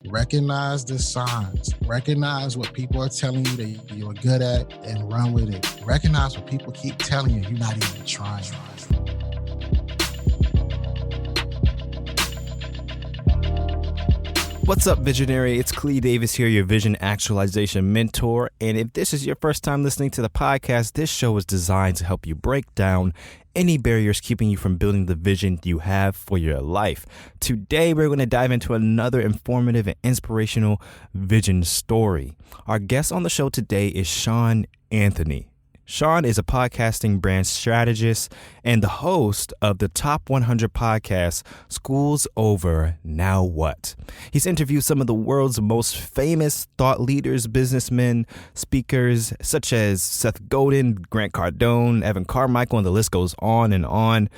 Recognize the signs. Recognize what people are telling you that you're good at and run with it. Recognize what people keep telling you you're not even trying. What's up, visionary? It's Clee Davis here, your vision actualization mentor. And if this is your first time listening to the podcast, this show is designed to help you break down any barriers keeping you from building the vision you have for your life. Today, we're going to dive into another informative and inspirational vision story. Our guest on the show today is Shawn Anthony. Shawn is a podcasting brand strategist and the host of the Top 100 podcast, Schools Over, Now What? He's interviewed some of the world's most famous thought leaders, businessmen, speakers, such as Seth Godin, Grant Cardone, Evan Carmichael, and the list goes on and on.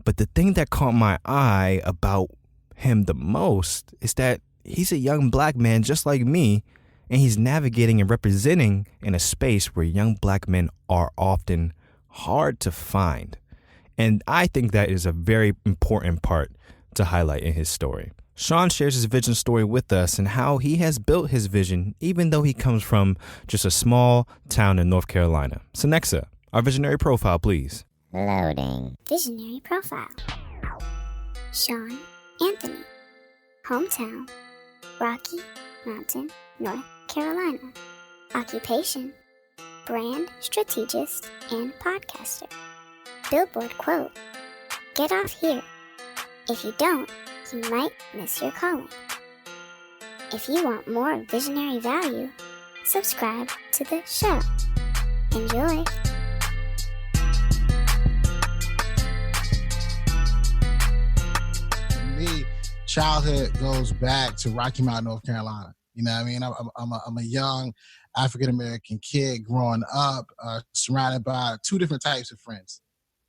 But the thing that caught my eye about him the most is that he's a young black man just like me, and he's navigating and representing in a space where young black men are often hard to find. And I think that is a very important part to highlight in his story. Shawn shares his vision story with us and how he has built his vision, even though he comes from just a small town in North Carolina. So Nexa, our visionary profile, please. Loading. Visionary profile. Shawn Anthony. Hometown, Rocky Mountain, North Carolina. Occupation, brand strategist and podcaster. Billboard quote, "Get off here. If you don't, you might miss your calling." If you want more visionary value, subscribe to the show. Enjoy. For me, childhood goes back to Rocky Mountain, North Carolina. You know what I mean? I'm a young African-American kid growing up, surrounded by two different types of friends.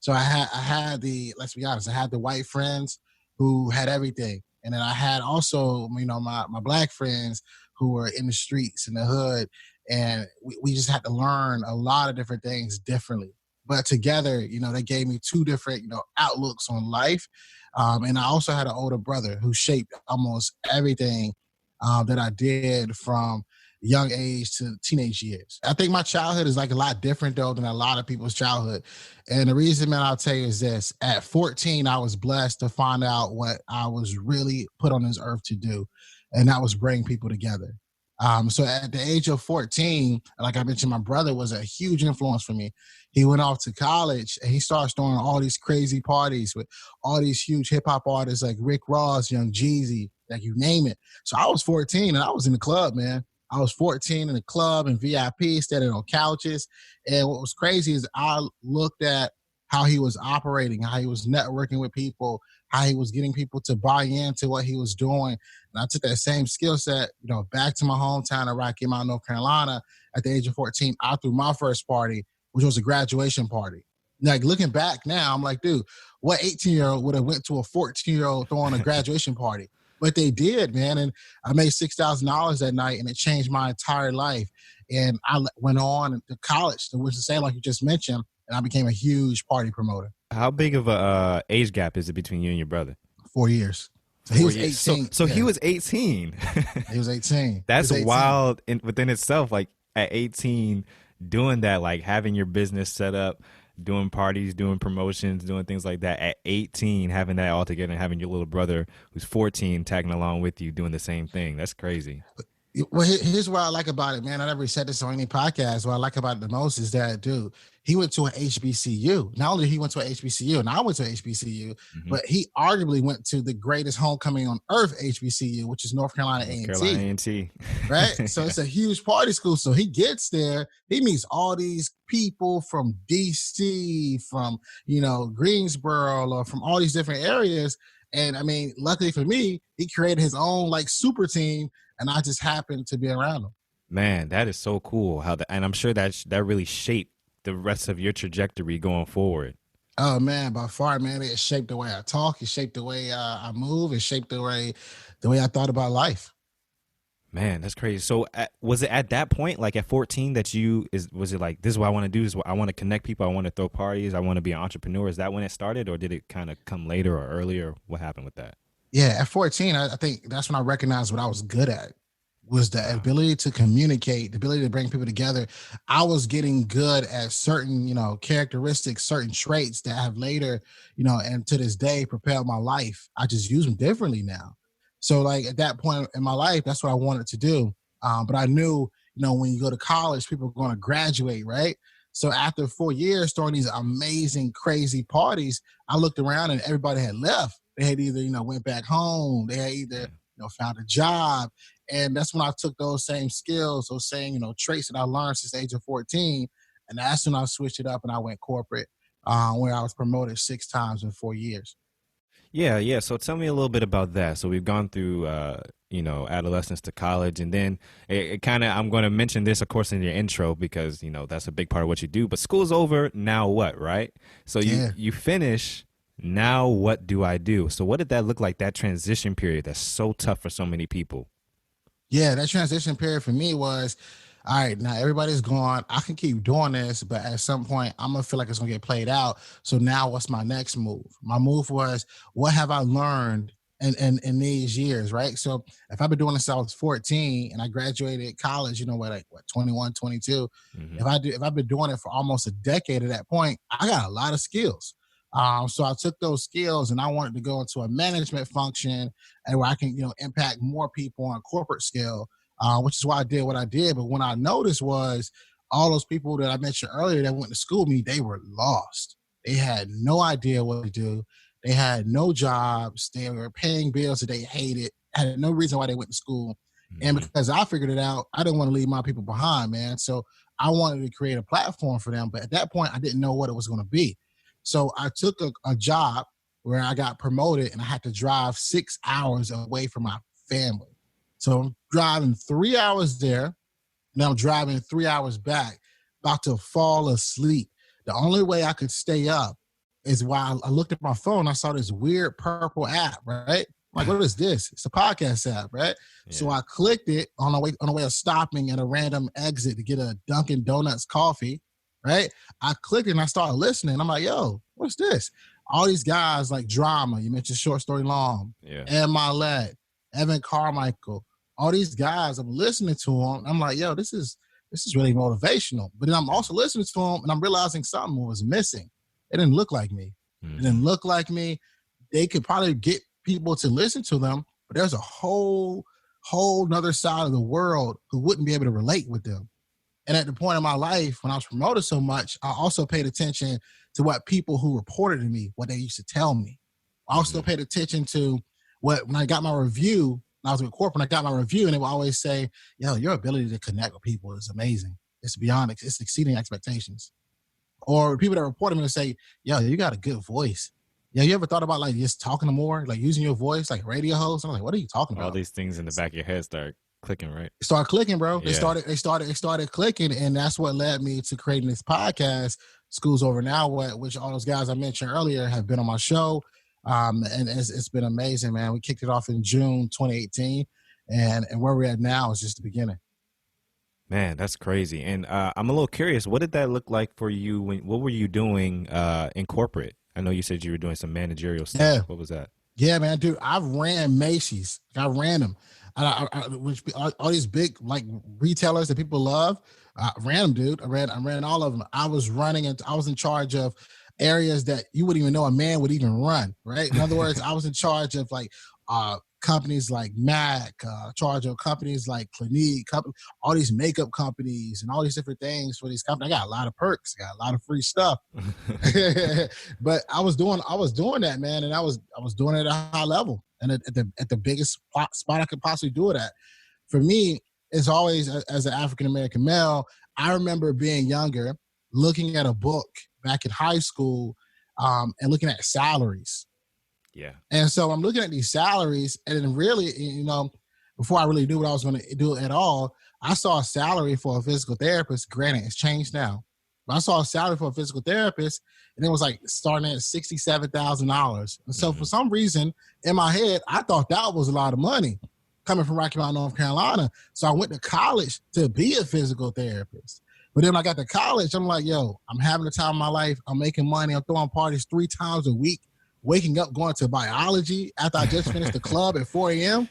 So I had let's be honest, I had the white friends who had everything. And then I had also, my black friends who were in the streets, in the hood. And we just had to learn a lot of different things differently. But together, they gave me two different, outlooks on life. And I also had an older brother who shaped almost everything that I did from young age to teenage years. I think my childhood is like a lot different though than a lot of people's childhood. And the reason, man, I'll tell you is this. At 14, I was blessed to find out what I was really put on this earth to do. And that was bring people together. So at the age of 14, like I mentioned, my brother was a huge influence for me. He went off to college and he started throwing all these crazy parties with all these huge hip hop artists like Rick Ross, Young Jeezy, like you name it. So I was 14 and I was in the club, man. I was 14 in the club and VIP, standing on couches. And what was crazy is I looked at how he was operating, how he was networking with people, how he was getting people to buy into what he was doing. And I took that same skill set, back to my hometown of Rocky Mountain, North Carolina. At the age of 14, I threw my first party, which was a graduation party. Like looking back now, I'm like, dude, what 18-year-old would have went to a 14-year-old throwing a graduation party? But they did, man. And I made $6,000 that night and it changed my entire life. And I went on to college, which is saying, like you just mentioned, and I became a huge party promoter. How big of a age gap is it between you and your brother? 4 years. So he was 18. So he was 18. He was 18. That's 18. wild within itself. Like at 18, doing that, like having your business set up, doing parties, doing promotions, doing things like that. At 18, having that all together and having your little brother who's 14 tagging along with you doing the same thing. That's crazy. Well, here's what I like about it, man. I never said this on any podcast. What I like about it the most is that, dude, he went to an HBCU. Not only he went to an HBCU, and I went to an HBCU, but he arguably went to the greatest homecoming on earth HBCU, which is North Carolina A&T. Right? So it's a huge party school. So he gets there. He meets all these people from D.C., from, Greensboro, or from all these different areas. And, I mean, luckily for me, he created his own, super team, and I just happened to be around him. Man, that is so cool. And I'm sure that really shaped the rest of your trajectory going forward. Oh, man, by far, man. It shaped the way I talk. It shaped the way I move. It shaped the way I thought about life. Man, that's crazy. So was it at that point, like at 14, that was it like, this is what I want to do? Is what I want to connect people. I want to throw parties. I want to be an entrepreneur. Is that when it started, or did it kind of come later or earlier? What happened with that? Yeah, at 14, I think that's when I recognized what I was good at was the Wow. ability to communicate, the ability to bring people together. I was getting good at certain, characteristics, certain traits that have later, and to this day propelled my life. I just use them differently now. So like at that point in my life, that's what I wanted to do. But I knew, when you go to college, people are going to graduate, right? So after 4 years, throwing these amazing, crazy parties, I looked around and everybody had left. They had either, went back home. They had either, Yeah. found a job. And that's when I took those same skills, those same, traits that I learned since the age of 14. And that's when I switched it up and I went corporate, where I was promoted 6 times in 4 years. Yeah, yeah. So tell me a little bit about that. So we've gone through, adolescence to college, and then it kind of. I'm going to mention this, of course, in your intro because that's a big part of what you do. But school's over. Now what? Right. So you Yeah. you finish. Now what do I do? So what did that look like? That transition period that's so tough for so many people. Yeah, that transition period for me was, all right, now everybody's gone. I can keep doing this, but at some point I'm gonna feel like it's gonna get played out. So now what's my next move? My move was, what have I learned in these years, right? So if I've been doing this since I was 14 and I graduated college, like 21, 22. Hmm. If I've been doing it for almost a decade at that point, I got a lot of skills. So I took those skills and I wanted to go into a management function and where I can, impact more people on a corporate scale, which is why I did what I did. But what I noticed was all those people that I mentioned earlier that went to school with me, they were lost. They had no idea what to do. They had no jobs. They were paying bills that they hated, had no reason why they went to school. And Hmm. because I figured it out, I didn't want to leave my people behind, man. So I wanted to create a platform for them. But at that point, I didn't know what it was going to be. So I took a job where I got promoted and I had to drive 6 hours away from my family. So I'm driving 3 hours there, and I'm driving 3 hours back, about to fall asleep. The only way I could stay up is while I looked at my phone, I saw this weird purple app, right? I'm like, what is this? It's a podcast app, right? So Yeah. I clicked it on the way of stopping at a random exit to get a Dunkin' Donuts coffee, right? I clicked it and I started listening. I'm like, yo, what's this? All these guys like Drama, you mentioned Short Story Long, Yeah. Ed Milet, Evan Carmichael, all these guys, I'm listening to them. I'm like, yo, this is really motivational. But then I'm Yeah. also listening to them and I'm realizing something was missing. It didn't look like me. It Hmm. didn't look like me. They could probably get people to listen to them, but there's a whole nother side of the world who wouldn't be able to relate with them. And at the point in my life when I was promoted so much, I also paid attention to what people who reported to me, what they used to tell me. I also Hmm. paid attention to what when I got my review, when I was with corporate, I got my review, and they would always say, yo, your ability to connect with people is amazing. It's beyond, it's exceeding expectations. Or people that report me and say, yo, you got a good voice. Yeah, you ever thought about like just talking to more, like using your voice like a radio host? I'm like, what are you talking All about? these things in the back of your head start clicking, right? It started clicking, bro. They Yeah. started, they started, it started clicking, and that's what led me to creating this podcast, School's Over Now, which all those guys I mentioned earlier have been on my show, and it's been amazing, man. We kicked it off in June 2018, and where we're at now is just the beginning. Man, that's crazy. And I'm a little curious. What did that look like for you? What were you doing in corporate? I know you said you were doing some managerial stuff. Yeah, What was that? yeah, man, dude. I've ran Macy's. I ran them. Which all these big like retailers that people love. I ran them, dude. I ran all of them. I was running and I was in charge of areas that you wouldn't even know a man would even run. Right. In other words, I was in charge of like companies like Mac, charge of companies like Clinique, all these makeup companies and all these different things for these companies. I got a lot of perks, got a lot of free stuff. But I was doing that, man, and I was doing it at a high level and at the biggest spot I could possibly do it at. For me, it's always as an African American male. I remember being younger, looking at a book back in high school, and looking at salaries. Yeah. And so I'm looking at these salaries, and then really, before I really knew what I was going to do at all, I saw a salary for a physical therapist. Granted, it's changed now, but I saw a salary for a physical therapist, and it was like starting at $67,000. And so for Hmm. some reason in my head, I thought that was a lot of money coming from Rocky Mount, North Carolina. So I went to college to be a physical therapist. But then when I got to college, I'm like, yo, I'm having the time of my life. I'm making money. I'm throwing parties 3 times a week. waking up, going to biology after I just finished the club at 4 a.m.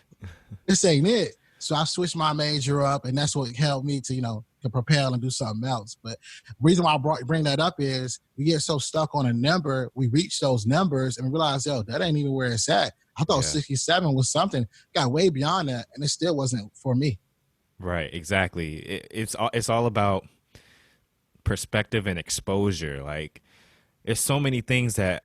This ain't it. So I switched my major up, and that's what helped me to, to propel and do something else. But the reason why I bring that up is we get so stuck on a number, we reach those numbers and we realize, that ain't even where it's at. I thought 67 was something, got way beyond that, and it still wasn't for me. Right, exactly. It's all about perspective and exposure. Like, there's so many things that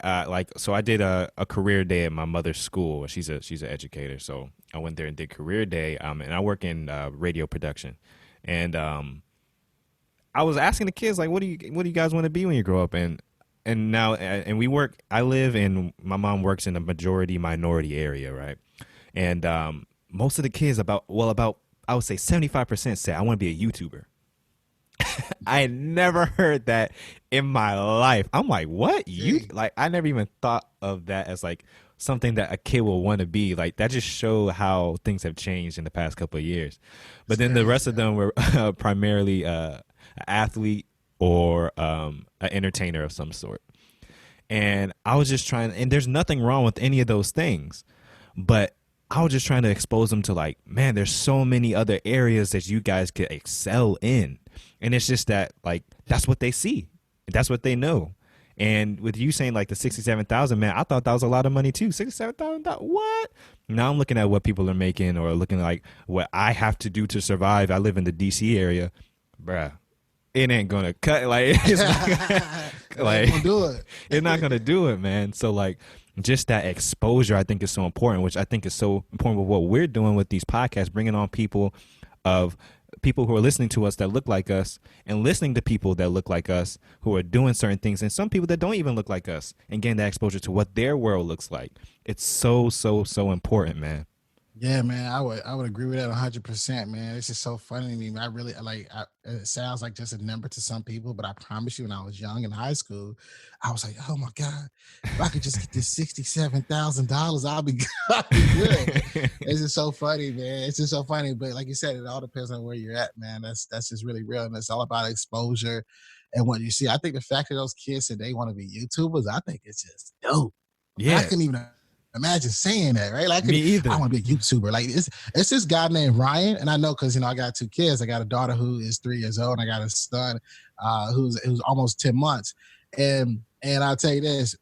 so I did a career day at my mother's school. She's an educator, so I went there and did career day. And I work in radio production, and I was asking the kids, like, what do you guys want to be when you grow up? And now we work. I live in, my mom works in a majority minority area, right? And most of the kids, about I would say 75% say I want to be a YouTuber. I had never heard that in my life. I'm like, what? I never even thought of that as like something that a kid will want to be. Like, that just show how things have changed in the past couple of years. But then the rest of them were primarily an athlete or an entertainer of some sort. And I was just trying, and there's nothing wrong with any of those things, but I was just trying to expose them to, like, man, there's so many other areas that you guys could excel in. And it's just that, like, that's what they see. That's what they know. And with you saying, like, the $67,000, man, I thought that was a lot of money too. $67,000, what? Now I'm looking at what people are making, or looking like what I have to do to survive. I live in the D.C. area. Bruh, it ain't going to cut. Like, it's not, like, gonna do it. It's not going to do it, man. So, like, just that exposure, I think, is so important, which I think is so important with what we're doing with these podcasts, bringing on people who are listening to us that look like us, and listening to people that look like us who are doing certain things, and some people that don't even look like us, and getting that exposure to what their world looks like. It's so, so, so important, man. Yeah, man, I would agree with that 100%, man. It's just so funny to me. I really it sounds like just a number to some people, but I promise you, when I was young in high school, I was like, oh my God, if I could just get this $67,000, I'll be good. It's just so funny, man. It's just so funny. But like you said, it all depends on where you're at, man. That's just really real. And it's all about exposure and what you see. I think the fact that those kids said they want to be YouTubers, I think it's just dope. Yeah. I couldn't even imagine saying that, right? Like, me either. I want to be a YouTuber. Like, it's this guy named Ryan, and I know because I got 2 kids. I got a daughter who is 3 years old, and I got a son who's almost 10 months. And I'll tell you this: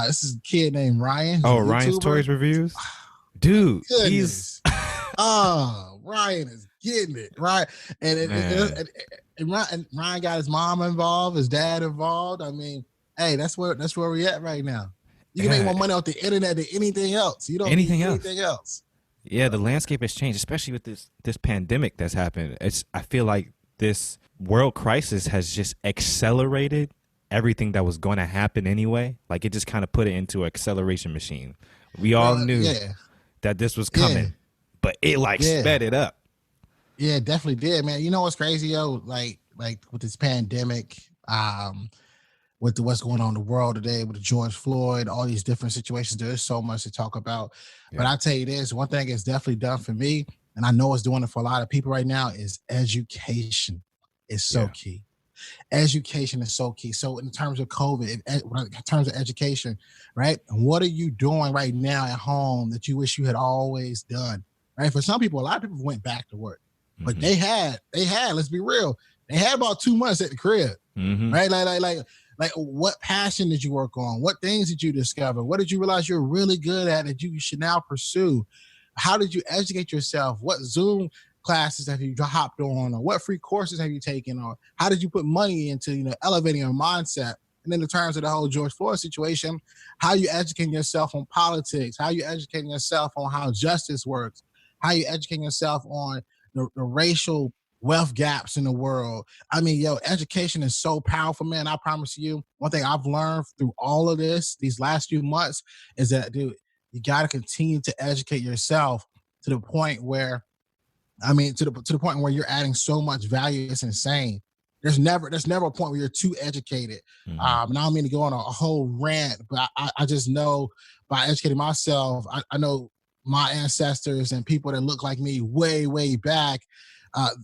this is a kid named Ryan. Oh, Ryan's Toys Reviews, dude. Goodness. Ryan is getting it right, and Ryan got his mom involved, his dad involved. I mean, hey, that's where we at right now. You can make more money off the internet than anything else. You don't need anything else. Yeah, the landscape has changed, especially with this pandemic that's happened. I feel like this world crisis has just accelerated everything that was going to happen anyway. Like, it just kind of put it into an acceleration machine. We all knew that this was coming, but it sped it up. Yeah, it definitely did, man. You know what's crazy, yo? Like with this pandemic, with what's going on in the world today, with George Floyd, all these different situations, there is so much to talk about. Yeah. But I'll tell you this, one thing it's definitely done for me, and I know it's doing it for a lot of people right now, is education is so key. Education is so key. So in terms of COVID, in terms of education, right? What are you doing right now at home that you wish you had always done, right? For some people, a lot of people went back to work, but they had, let's be real, they had about 2 months at the crib, right? Like, what passion did you work on? What things did you discover? What did you realize you're really good at that you should now pursue? How did you educate yourself? What Zoom classes have you hopped on? Or what free courses have you taken? Or how did you put money into, elevating your mindset? And then in terms of the whole George Floyd situation, how you educating yourself on politics? How you educating yourself on how justice works? How you educating yourself on the racial wealth gaps in the world? I mean, education is so powerful, man. I promise you, one thing I've learned through all of this, these last few months, is that, dude, you got to continue to educate yourself to the point where, to the point where you're adding so much value, it's insane. There's never a point where you're too educated. And I don't mean to go on a whole rant, but I just know by educating myself, I know my ancestors and people that look like me way, way back,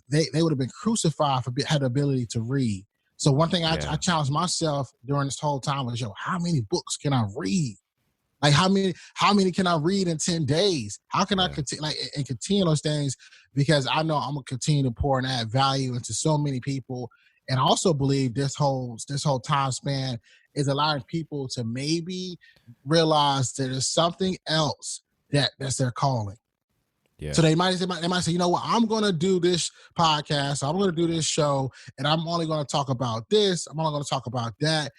they would have been crucified for had the ability to read. So one thing I challenged myself during this whole time was, how many books can I read? Like how many can I read in 10 days? How can I Yeah. continue and continue those things? Because I know I'm gonna continue to pour and add value into so many people. And I also believe this whole time span is allowing people to maybe realize that there's something else that's their calling. Yeah. So they might say, you know what, I'm gonna do this podcast, I'm gonna do this show, and I'm only gonna talk about this, I'm only gonna talk about that.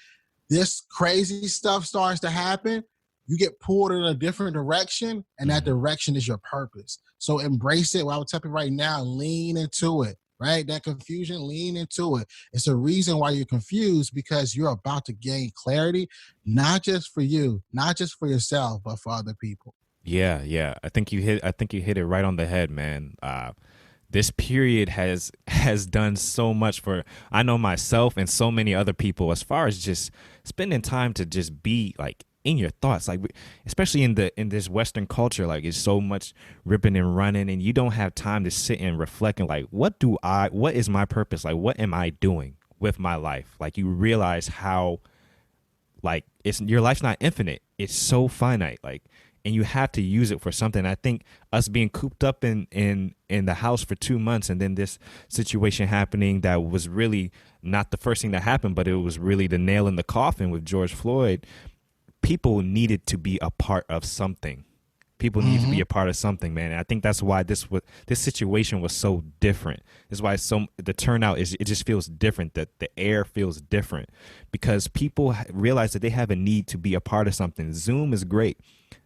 This crazy stuff starts to happen, you get pulled in a different direction, and that direction is your purpose. So embrace it. What I would tell you right now, lean into it, right? That confusion, lean into it. It's a reason why you're confused, because you're about to gain clarity, not just for you, not just for yourself, but for other people. Yeah. I think you hit it right on the head, man. This period has done so much for, I know, myself and so many other people, as far as just spending time to just be like in your thoughts, like especially in this Western culture, like it's so much ripping and running, and you don't have time to sit and reflect and like, what is my purpose? Like, what am I doing with my life? Like, you realize how, like, your life's not infinite, it's so finite, like, and you have to use it for something. I think us being cooped up in the house for 2 months, and then this situation happening that was really not the first thing that happened, but it was really the nail in the coffin with George Floyd. People needed to be a part of something. People need to be a part of something, man. And I think that's why this situation was so different. That's why the turnout it just feels different. That the air feels different, because people realize that they have a need to be a part of something. Zoom is great,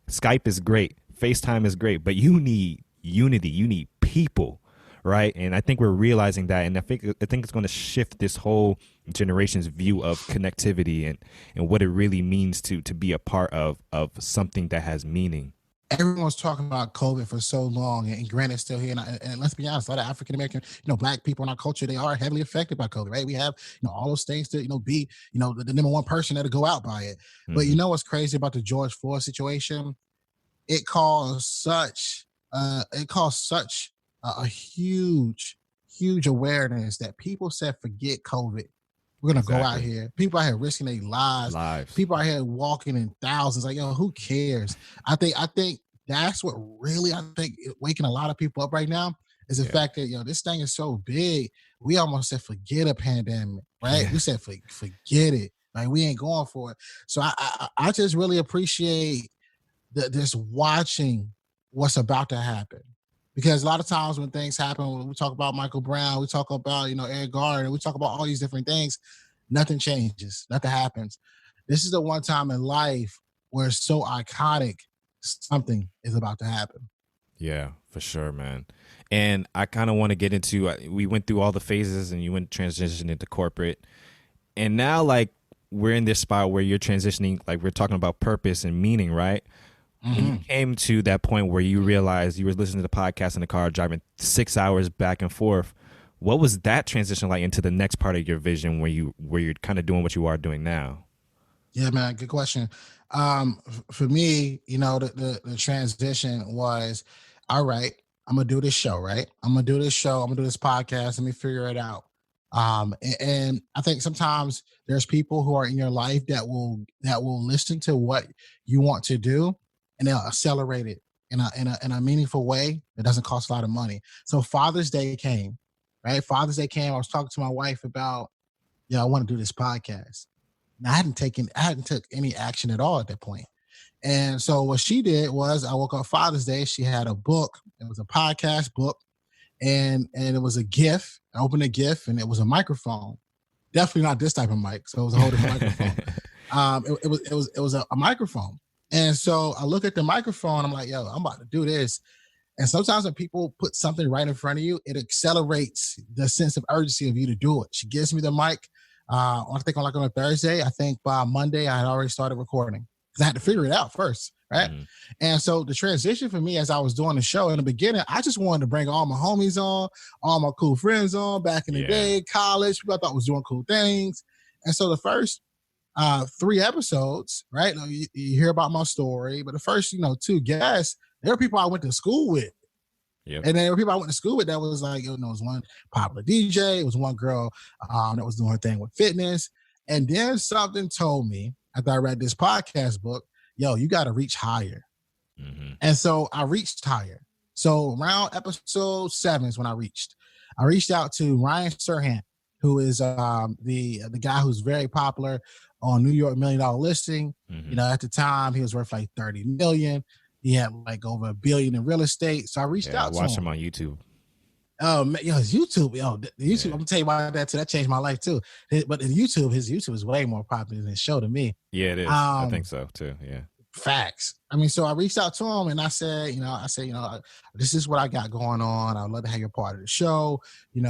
Skype is great, FaceTime is great, but you need unity. You need people, right? And I think we're realizing that, and I think it's going to shift this whole generation's view of connectivity and what it really means to be a part of something that has meaning. Everyone's talking about COVID for so long, and granted, it's still here. And let's be honest, a lot of African American, Black people in our culture, they are heavily affected by COVID, right? We have, all those things to, be, the number one person that'll go out by it. But you know what's crazy about the George Floyd situation? It caused such a huge awareness that people said, forget COVID. We're going to go out here. People out here risking their lives. People out here walking in thousands. Like, who cares? I think that's what really, waking a lot of people up right now is the fact that, this thing is so big. We almost said, forget a pandemic, right? Yeah. We said, forget it. Like, we ain't going for it. So I just really appreciate this watching what's about to happen. Because a lot of times when things happen, when we talk about Michael Brown, we talk about, Eric Garner, we talk about all these different things, nothing changes, nothing happens. This is the one time in life where it's so iconic, something is about to happen. Yeah, for sure, man. And I kind of want to get into, we went through all the phases and you went transition into corporate. And now, like, we're in this spot where you're transitioning, like we're talking about purpose and meaning, right? And you came to that point where you realized you were listening to the podcast in the car, driving 6 hours back and forth. What was that transition like into the next part of your vision where you're kind of doing what you are doing now? Yeah, man, good question. For me, the transition was, all right, I'm gonna do this show, right? I'm gonna do this podcast. Let me figure it out. And I think sometimes there's people who are in your life that will listen to what you want to do, and they'll accelerate it in a meaningful way that doesn't cost a lot of money. So Father's Day came, right? Father's Day came. I was talking to my wife about, I want to do this podcast. Now I hadn't took any action at all at that point. And so what she did was, I woke up Father's Day. She had a book. It was a podcast book, and it was a gift. I opened a gift, and it was a microphone. Definitely not this type of mic. So it was a whole different microphone. It was a microphone. And so I look at the microphone, I'm like, I'm about to do this. And sometimes when people put something right in front of you, it accelerates the sense of urgency of you to do it. She gives me the mic. I think on a Thursday. I think by Monday, I had already started recording because I had to figure it out first, right? And so the transition for me as I was doing the show in the beginning, I just wanted to bring all my homies on, all my cool friends on back in the day, college, people I thought was doing cool things. And so the first 3 episodes, right? You hear about my story, but the first, 2 guests, there were people I went to school with. Yep. And then there were people I went to school with that was like, it was one popular DJ, it was one girl that was doing her thing with fitness. And then something told me after I read this podcast book, yo, you got to reach higher. Mm-hmm. And so I reached higher. So around episode 7 is when I reached out to Ryan Serhant, who is the guy who's very popular on New York $1 Million Listing. Mm-hmm. You know, at the time he was worth like 30 million. He had like over $1 billion in real estate. So I reached out to him. I watched him on YouTube. Oh man, yo, his YouTube, the YouTube. Yeah. I'm gonna tell you about that too. That changed my life too. But his YouTube is way more popular than his show to me. Yeah, it is. I think so too. Yeah. Facts. I mean, so I reached out to him and I said, this is what I got going on. I'd love to have you a part of the show. And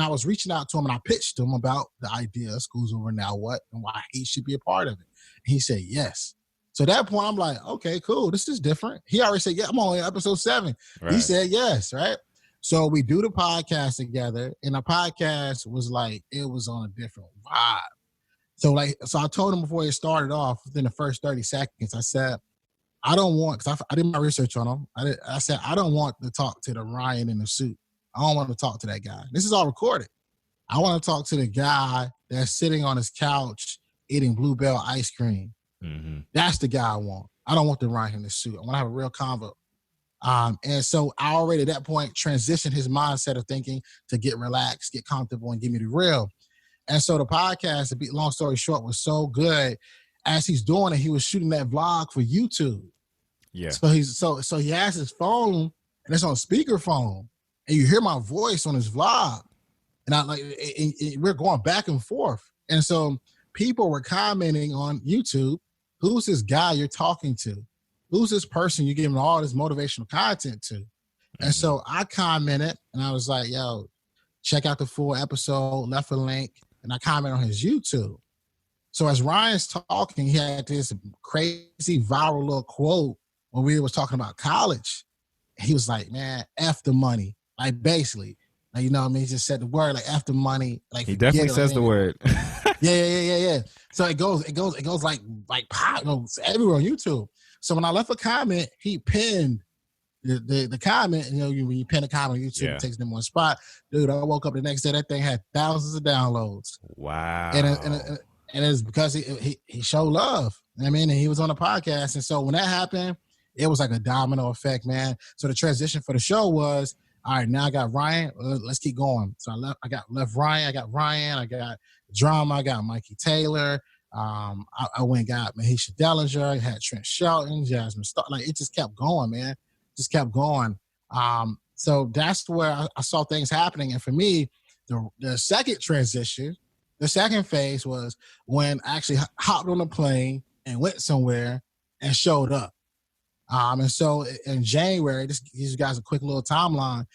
I was reaching out to him and I pitched him about the idea of Schools Over Now What and why he should be a part of it. And he said yes. So at that point, I'm like, okay, cool. This is different. He already said, yeah, I'm on episode 7. Right. He said yes, right? So we do the podcast together, and the podcast was like, it was on a different vibe. So I told him before it started off, within the first 30 seconds, I said, I don't want, because I did my research on him. I said, I don't want to talk to the Ryan in the suit. I don't want to talk to that guy. This is all recorded. I want to talk to the guy that's sitting on his couch eating Bluebell ice cream. Mm-hmm. That's the guy I want. I don't want the Ryan in the suit. I want to have a real convo. And so I already at that point transitioned his mindset of thinking to get relaxed, get comfortable, and give me the real. And so the podcast, to be long story short, was so good. As he's doing it, he was shooting that vlog for YouTube. Yeah. So he has his phone and it's on speakerphone, and you hear my voice on his vlog, and we're going back and forth. And so people were commenting on YouTube, who's this guy you're talking to? Who's this person you're giving all this motivational content to? Mm-hmm. And so I commented and I was like, yo, check out the full episode, left a link, and I commented on his YouTube. So as Ryan's talking, he had this crazy viral little quote when we was talking about college. He was like, man, F the money. Like basically, like, you know what I mean? He just said the word, like F the money. Like he definitely says the word. Yeah. So it goes like pop, everywhere on YouTube. So when I left a comment, he pinned the comment. When you pin a comment on YouTube, it takes them one spot. Dude, I woke up the next day, that thing had thousands of downloads. Wow. And it's because he showed love. I mean, and he was on a podcast. And so when that happened, it was like a domino effect, man. So the transition for the show was, all right, now I got Ryan. Let's keep going. So I got Ryan. I got drama. I got Mikey Taylor. I went and got Mahisha Dellinger, had Trent Shelton, Jasmine Starr. Like it just kept going, man. Just kept going. So that's where I saw things happening. And for me, the second transition, the second phase was when I actually hopped on a plane and went somewhere and showed up. And so in January, this gives you guys a quick little timeline.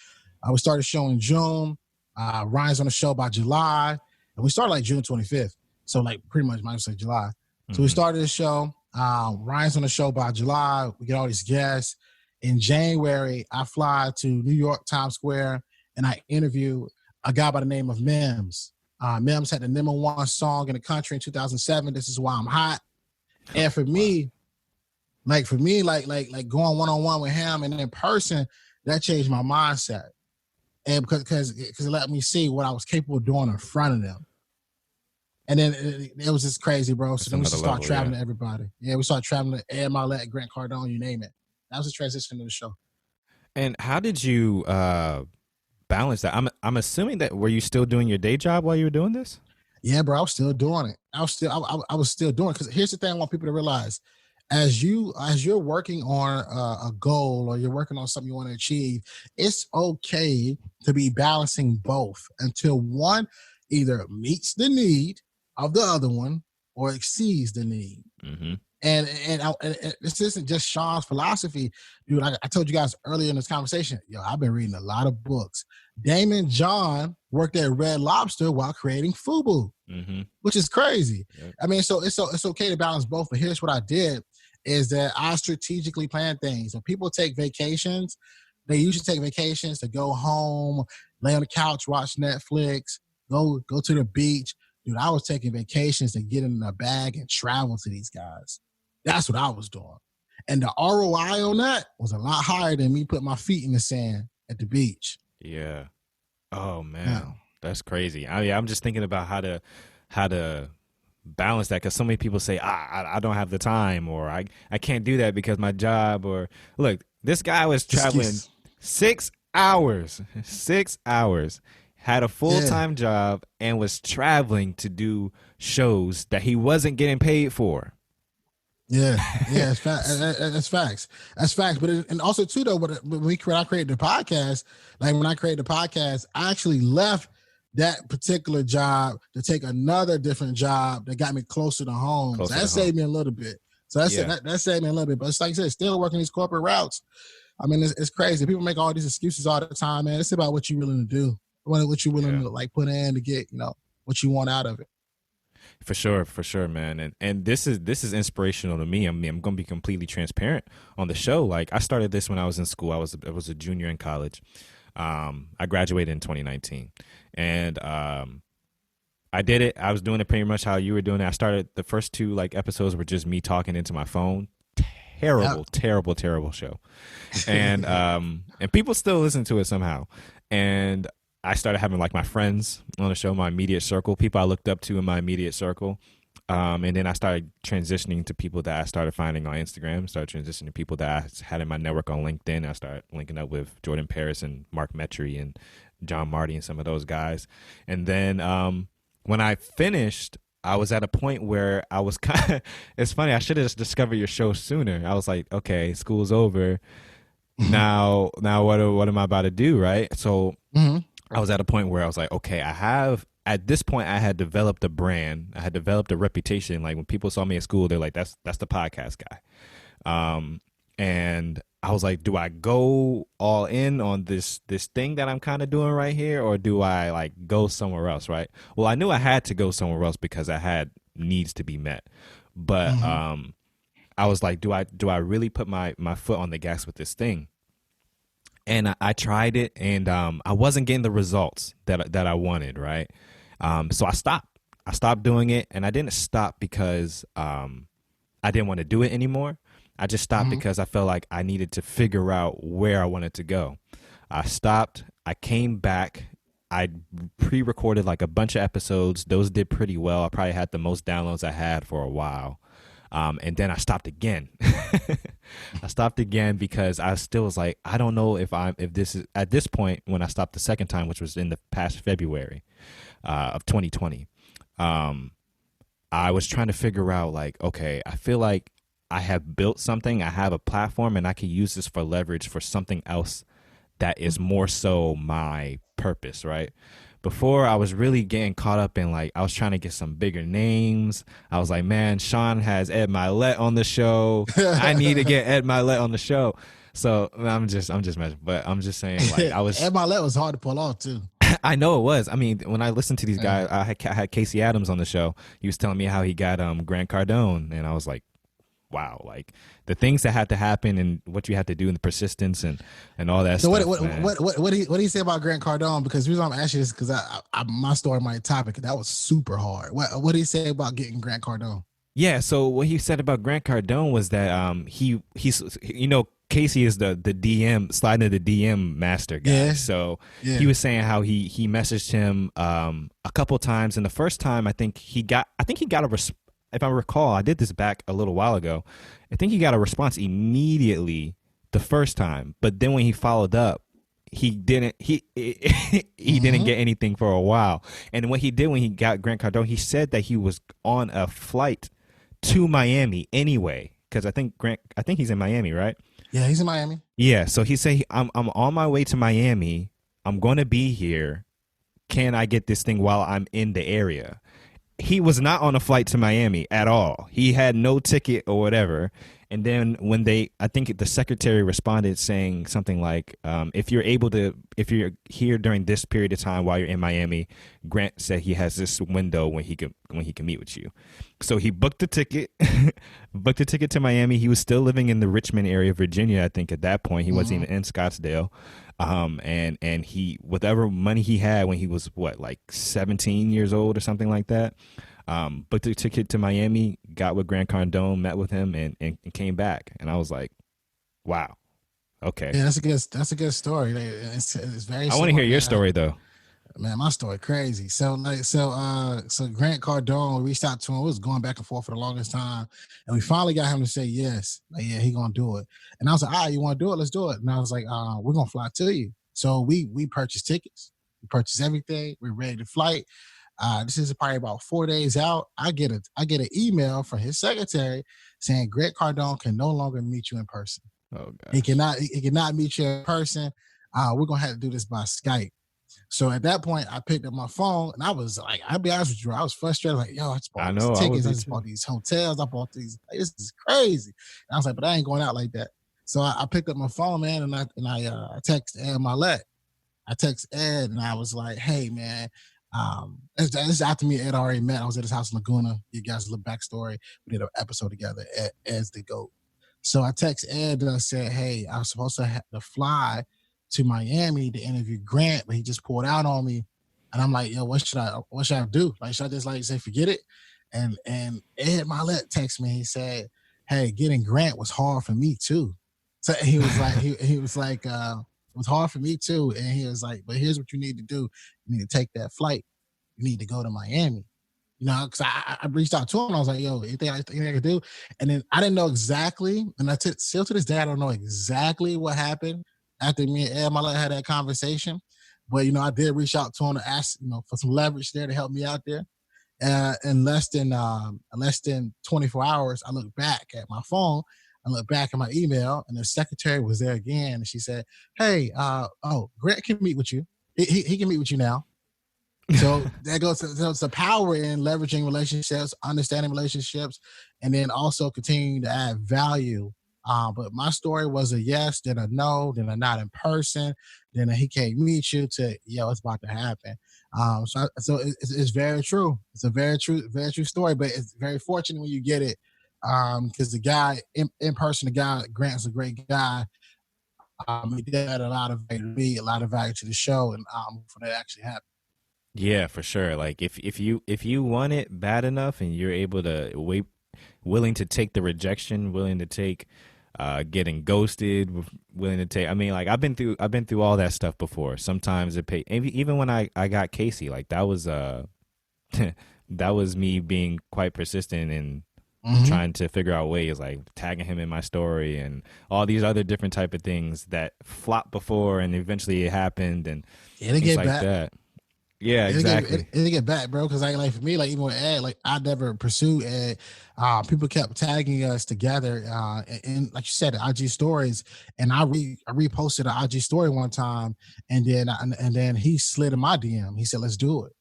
We started showing June. Ryan's on the show by July. And we started like June 25th. So like pretty much might say July. Mm-hmm. So we started the show. Ryan's on the show by July. We get all these guests. In January, I fly to New York, Times Square, and I interview a guy by the name of Mims. Mims had the #1 song in the country in 2007. This is Why I'm Hot. And for me, like going one-on-one with him and in person, that changed my mindset. And because it let me see what I was capable of doing in front of them. And then it was just crazy, bro. So then we start traveling to everybody. Yeah, we started traveling to Ed Milet, Grant Cardone, you name it. That was the transition to the show. And how did you balance that? I'm assuming that, were you still doing your day job while you were doing this? Yeah, bro, I was still doing it. I was still doing it. Because here's the thing I want people to realize. As you're working on a goal or you're working on something you want to achieve, it's okay to be balancing both until one either meets the need of the other one or exceeds the need. Mm-hmm. And this isn't just Shawn's philosophy, dude. I told you guys earlier in this conversation, I've been reading a lot of books. Damon John worked at Red Lobster while creating FUBU, mm-hmm. which is crazy. Yep. I mean, so it's okay to balance both. But here's what I did is that I strategically plan things. When people take vacations, they usually take vacations to go home, lay on the couch, watch Netflix, go to the beach. Dude, I was taking vacations to get in a bag and travel to these guys. That's what I was doing. And the ROI on that was a lot higher than me putting my feet in the sand at the beach. Yeah. Oh, man. Yeah. That's crazy. I'm just thinking about how to balance that? Because so many people say, I don't have the time, or I can't do that because my job. Or look, this guy was traveling 6 hours, 6 hours, had a full-time job, and was traveling to do shows that he wasn't getting paid for. Yeah, it's that's facts. That's facts. But and also too though, when I created the podcast, I actually left that particular job to take another different job that got me closer to home. So that saved me a little bit. So that saved me a little bit. But it's like I said, still working these corporate routes. I mean, it's crazy. People make all these excuses all the time, man. It's about what you're willing to do, what you're willing to like put in to get, what you want out of it. For sure, man. And this is inspirational to me. I mean, I'm going to be completely transparent on the show. Like, I started this when I was in school. I was a junior in college. I graduated in 2019, and I did it. I was doing it pretty much how you were doing it. I started the first 2 episodes were just me talking into my phone. Terrible show, and people still listen to it somehow. And I started having my friends on the show, my immediate circle, people I looked up to in my immediate circle. And then I started transitioning to people that I started finding on Instagram, started transitioning to people that I had in my network on LinkedIn. I started linking up with Jordan Paris and Mark Metry and John Marty and some of those guys. And then when I finished, I was at a point where I was it's funny, I should have just discovered your show sooner. I was like, okay, school's over. Now what am I about to do, right? So I was at a point where I was like, okay, at this point I had developed a brand. I had developed a reputation. Like when people saw me at school, they're like, that's the podcast guy. And I was like, do I go all in on this thing that I'm kind of doing right here, or do I go somewhere else, right? Well, I knew I had to go somewhere else because I had needs to be met. But I was like, do I really put my foot on the gas with this thing? And I tried it, and I wasn't getting the results that I wanted, right? So I stopped. I stopped doing it, and I didn't stop because I didn't want to do it anymore. I just stopped because I felt like I needed to figure out where I wanted to go. I stopped. I came back. I pre-recorded a bunch of episodes. Those did pretty well. I probably had the most downloads I had for a while. And then I stopped again. I stopped again because I still was like, I don't know if this is at this point when I stopped the second time, which was in the past February of 2020. I was trying to figure out okay, I feel like I have built something. I have a platform, and I can use this for leverage for something else that is more so my purpose, right? Before, I was really getting caught up in I was trying to get some bigger names. I was like, man, Shawn has Ed Milet on the show. I need to get Ed Milet on the show. So I'm just messing, but I'm just saying I was Ed Milet was hard to pull off too. I know it was. I mean, when I listened to these guys, I had Casey Adams on the show. He was telling me how he got Grant Cardone, and I was like, wow, the things that had to happen and what you had to do and the persistence and all that so stuff. What do you say about Grant Cardone? Because the reason I'm asking this because my story, my topic, that was super hard. What do you say about getting Grant Cardone? Yeah, so what he said about Grant Cardone was that he's Casey is the DM, sliding to the DM master guy. Yeah. So he was saying how he messaged him a couple times, and the first time I think he got a response. If I recall, I did this back a little while ago. I think he got a response immediately the first time, but then when he followed up, he didn't. He didn't get anything for a while. And what he did when he got Grant Cardone, he said that he was on a flight to Miami anyway, because I think he's in Miami, right? Yeah, he's in Miami. Yeah, so he said, I'm on my way to Miami. I'm going to be here. Can I get this thing while I'm in the area? He was not on a flight to Miami at all. He had no ticket or whatever. And then when I think the secretary responded saying something like, if you're here during this period of time while you're in Miami, Grant said he has this window when he can meet with you. So he booked a ticket, to Miami. He was still living in the Richmond area, Virginia, I think at that point. He wasn't even in Scottsdale. And he, whatever money he had when he was 17 years old or something like that, booked a ticket to Miami, got with Grant Cardone, met with him, and came back. And I was like, wow, okay. Yeah, that's a good story. It's very. I want to hear your story though. Man, my story crazy. So Grant Cardone, we reached out to him. It was going back and forth for the longest time. And we finally got him to say yes. Like, yeah, he gonna do it. And I was like, all right, you wanna do it? Let's do it. And I was like, we're gonna fly to you. So we purchased tickets, we purchased everything, we're ready to flight. This is probably about 4 days out. I get an email from his secretary saying Grant Cardone can no longer meet you in person. Oh gosh. He cannot meet you in person. We're gonna have to do this by Skype. So at that point, I picked up my phone and I was like, I'll be honest with you, I was frustrated. Like, yo, I just bought these tickets, I just bought these hotels, I bought these. Like, this is crazy. And I was like, but I ain't going out like that. So I picked up my phone, man, and I texted Ed Milet. I texted Ed and I was like, hey, man, this is after me and Ed already met. I was at his house in Laguna. You guys a little backstory. We did an episode together. Ed's the GOAT. So I texted Ed and I said, hey, I was supposed to have to fly to Miami to interview Grant, but he just pulled out on me. And I'm like, yo, what should I do? Like, should I just like say forget it? And Ed Milet texted me. He said, hey, getting Grant was hard for me too. So he was like, he was like, it was hard for me too. And he was like, but here's what you need to do. You need to take that flight. You need to go to Miami. You know, because I reached out to him. I was like, yo, anything I could do? And then I didn't know exactly. And still to this day, I don't know exactly what happened after me and Ed Milet had that conversation. But, you know, I did reach out to him to ask, you know, for some leverage there to help me out there. In less than 24 hours, I looked back at my phone. I looked back at my email, and the secretary was there again. And she said, hey, Grant can meet with you. He can meet with you now. So that goes to the power in leveraging relationships, understanding relationships, and then also continuing to add value. But my story was a yes, then a no, then a not in person, then a he can't meet you to, yo, it's about to happen. So it's very true. It's a very true story, but it's very fortunate when you get it. Because the guy in person, the guy, Grant's a great guy. He did add a lot of value to me, a lot of value to the show, and for that to actually happen. Yeah, for sure. Like if you want it bad enough and you're able to willing to take the rejection, willing to take getting ghosted, willing to take. I mean, like I've been through all that stuff before. Sometimes it paid. Even when I got Casey, like that was that was me being quite persistent and trying to figure out ways, like tagging him in my story and all these other different type of things that flopped before, and eventually it happened and things like that. Yeah, exactly. It didn't get back, bro. Because like for me, like even with Ed, like I never pursued Ed. People kept tagging us together, and like you said, the IG stories. And I reposted an IG story one time, and then he slid in my DM. He said, "Let's do it."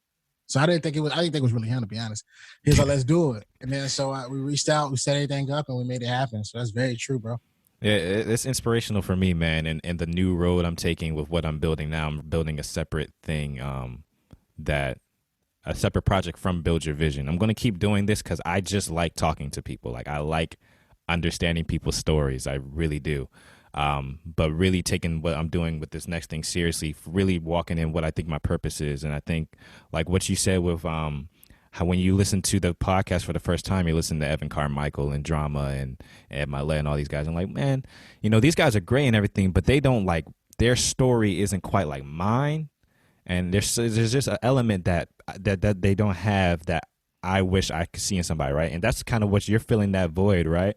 So I didn't think it was really him, to be honest. He was like, "Let's do it." And then we reached out, we set everything up, and we made it happen. So that's very true, bro. Yeah, it's inspirational for me, man. And the new road I'm taking with what I'm building now, I'm building a separate thing. A separate project from Build Your Vision. I'm going to keep doing this because I just like talking to people. Like I like understanding people's stories. I really do. But really taking what I'm doing with this next thing seriously, really walking in what I think my purpose is. And I think like what you said with how when you listen to the podcast for the first time, you listen to Evan Carmichael and Drama and Ed Milet and all these guys. I'm like, man, you know, these guys are great and everything, but they don't like, their story isn't quite like mine. And there's just an element that they don't have that I wish I could see in somebody, right? And that's kind of what you're filling that void, right?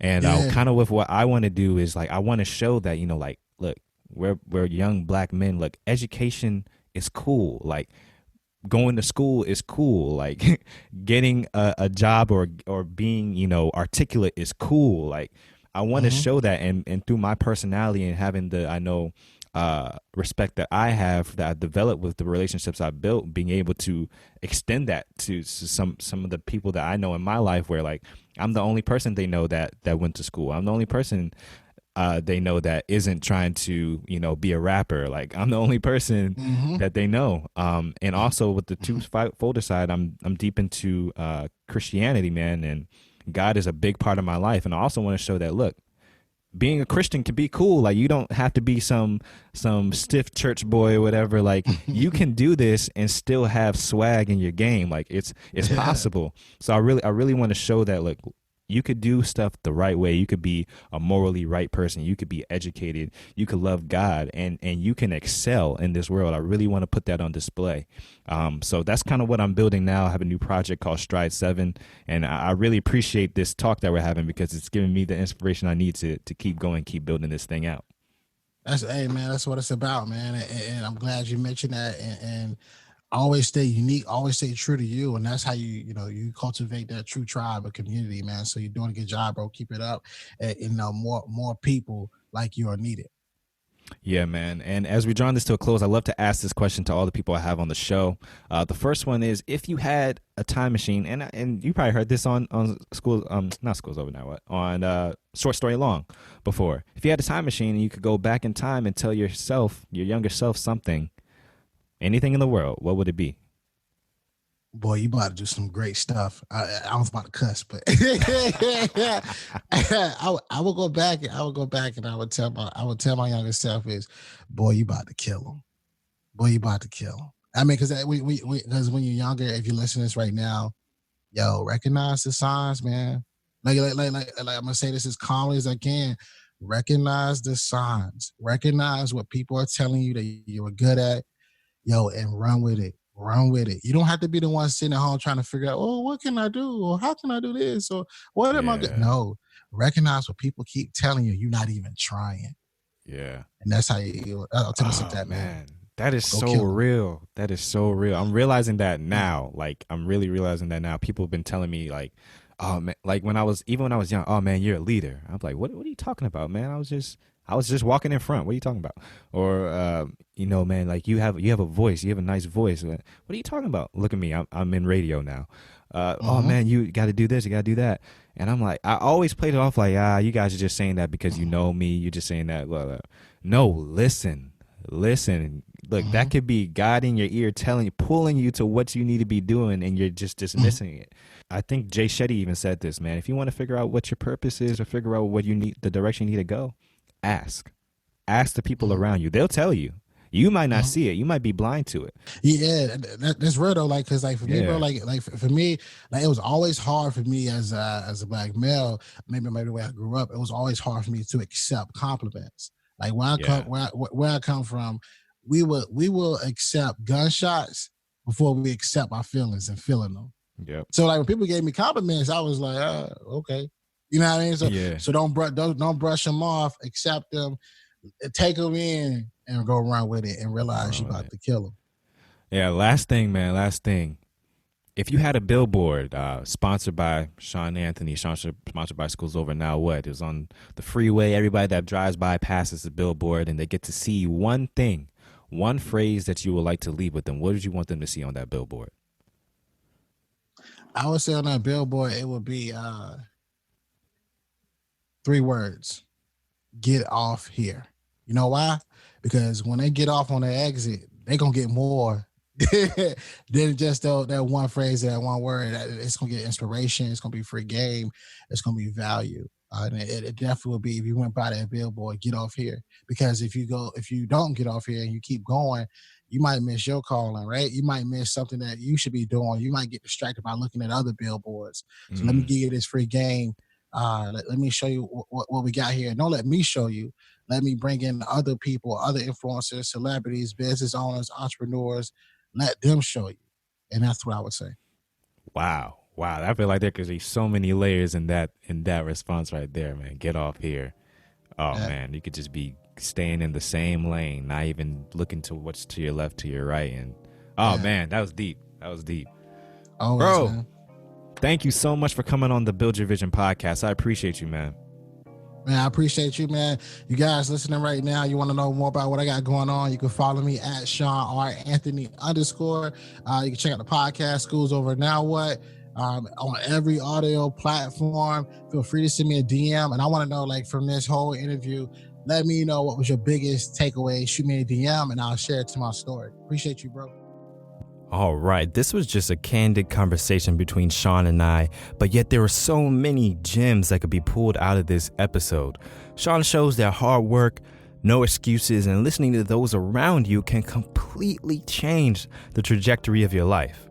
And kind of with what I want to do is like I want to show that, you know, like look, we're young black men. Look, education is cool. Like going to school is cool. Like getting a job or being, you know, articulate is cool. Like I want to show that, and through my personality and having the respect that I have, that I developed with the relationships I built, being able to extend that to some of the people that I know in my life, where like I'm the only person they know that went to school. I'm the only person they know that isn't trying to, you know, be a rapper. Like I'm the only person that they know. And also with the two-folder side, I'm deep into Christianity, man, and God is a big part of my life. And I also want to show that, look, being a Christian can be cool. Like you don't have to be some stiff church boy or whatever. Like you can do this and still have swag in your game. Like it's possible. So I really want to show that, look, You could do stuff the right way. You could be a morally right person. You could be educated. You could love God, and you can excel in this world. I really want to put that on display. So that's kind of what I'm building now. I have a new project called Stride 7, and I really appreciate this talk that we're having because it's giving me the inspiration I need to keep going, keep building this thing out. Hey man, that's what it's about, man. And I'm glad you mentioned that. And always stay unique, always stay true to you, and that's how you cultivate that true tribe or community, man. So you're doing a good job, bro. Keep it up, and more people like you are needed. Yeah, man. And as we draw this to a close, I love to ask this question to all the people I have on the show. The first one is, if you had a time machine, and you probably heard this on school, not Schools Over Now, what, on Short Story Long before. If you had a time machine and you could go back in time and tell yourself, your younger self, something, anything in the world, what would it be? Boy, you about to do some great stuff. I was about to cuss, but I would go back. I would go back, and I would tell my younger self is, boy, you about to kill him. Boy, you about to kill him. I mean, because because when you're younger, if you listen to this right now, yo, recognize the signs, man. Like I'm gonna say this as calmly as I can. Recognize the signs. Recognize what people are telling you that you were good at, yo, and run with it. Run with it. You don't have to be the one sitting at home trying to figure out, oh, what can I do? Or how can I do this? Or what am I doing? No. Recognize what people keep telling you. You're not even trying. Yeah. And that's how I'll tell myself that, man. That is so real. That is so real. I'm realizing that now. Like, I'm really realizing that now. People have been telling me, like, oh man, like when I was young, oh man, you're a leader. I'm like, what are you talking about, man? I was just walking in front. What are you talking about? Or, man, like you have a voice. You have a nice voice. What are you talking about? Look at me. I'm in radio now. Oh, man, you got to do this. You got to do that. And I'm like, I always played it off like, you guys are just saying that because you know me. You're just saying that. Blah, blah. No, listen. Look, that could be God in your ear telling you, pulling you to what you need to be doing, and you're just dismissing it. I think Jay Shetty even said this, man. If you want to figure out what your purpose is or figure out what you need, the direction you need to go, ask the people around you. They'll tell you. You might not see it. You might be blind to it. Yeah, that's real though. Like, cause like for me, bro, like for me, like it was always hard for me as a black male. Maybe the way I grew up, it was always hard for me to accept compliments. Like where I come from, we will accept gunshots before we accept our feelings and feeling them. Yep. So like when people gave me compliments, I was like, okay. You know what I mean? So don't brush them off, accept them, take them in, and go run with it and realize you're about to kill them. Yeah, last thing. If you had a billboard sponsored by Shawn Anthony, sponsored by Schools Over Now, what? It was on the freeway. Everybody that drives by passes the billboard, and they get to see one thing, one phrase that you would like to leave with them. What did you want them to see on that billboard? I would say on that billboard, it would be 3 words: get off here. You know why? Because when they get off on the exit, they're going to get more than just that one phrase, that one word. It's going to get inspiration. It's going to be free game. It's going to be value. And it definitely will be, if you went by that billboard, get off here. Because if you don't get off here and you keep going, you might miss your calling, right? You might miss something that you should be doing. You might get distracted by looking at other billboards. So let me give you this free game. Let me show you what we got here. Don't let me show you. Let me bring in other people, other influencers, celebrities, business owners, entrepreneurs. Let them show you. And that's what I would say. Wow. I feel like there could be so many layers in that response right there, man. Get off here. Oh, man, you could just be staying in the same lane, not even looking to what's to your left, to your right. And man, that was deep. Always, bro, man. Thank you so much for coming on the Build Your Vision podcast. I appreciate you, man. Man, I appreciate you, man. You guys listening right now, you want to know more about what I got going on, you can follow me at Shawn R. Anthony _. You can check out the podcast, Schools Over Now What, on every audio platform. Feel free to send me a DM. And I want to know, like, from this whole interview, let me know what was your biggest takeaway. Shoot me a DM and I'll share it to my story. Appreciate you, bro. All right, this was just a candid conversation between Shawn and I, but yet there were so many gems that could be pulled out of this episode. Shawn shows that hard work, no excuses, and listening to those around you can completely change the trajectory of your life.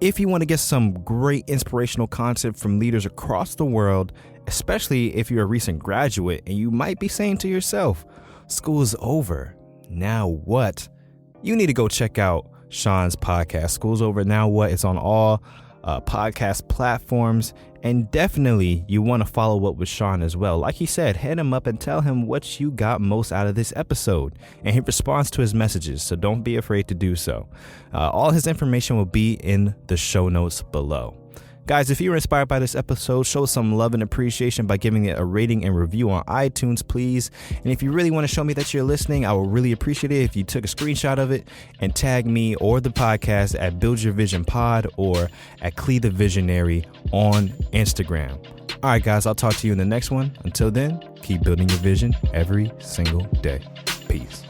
If you want to get some great inspirational content from leaders across the world, especially if you're a recent graduate and you might be saying to yourself, school is over, now what? You need to go check out Shawn's podcast, School's Over, Now What? It's on all podcast platforms, and definitely you want to follow up with Shawn as well. Like he said, hit him up and tell him what you got most out of this episode, and he responds to his messages, so don't be afraid to do so. All his information will be in the show notes below. Guys, if you were inspired by this episode, show some love and appreciation by giving it a rating and review on iTunes, please. And if you really want to show me that you're listening, I will really appreciate it if you took a screenshot of it and tag me or the podcast at Build Your Vision Pod or at Clee the Visionary on Instagram. All right, guys, I'll talk to you in the next one. Until then, keep building your vision every single day. Peace.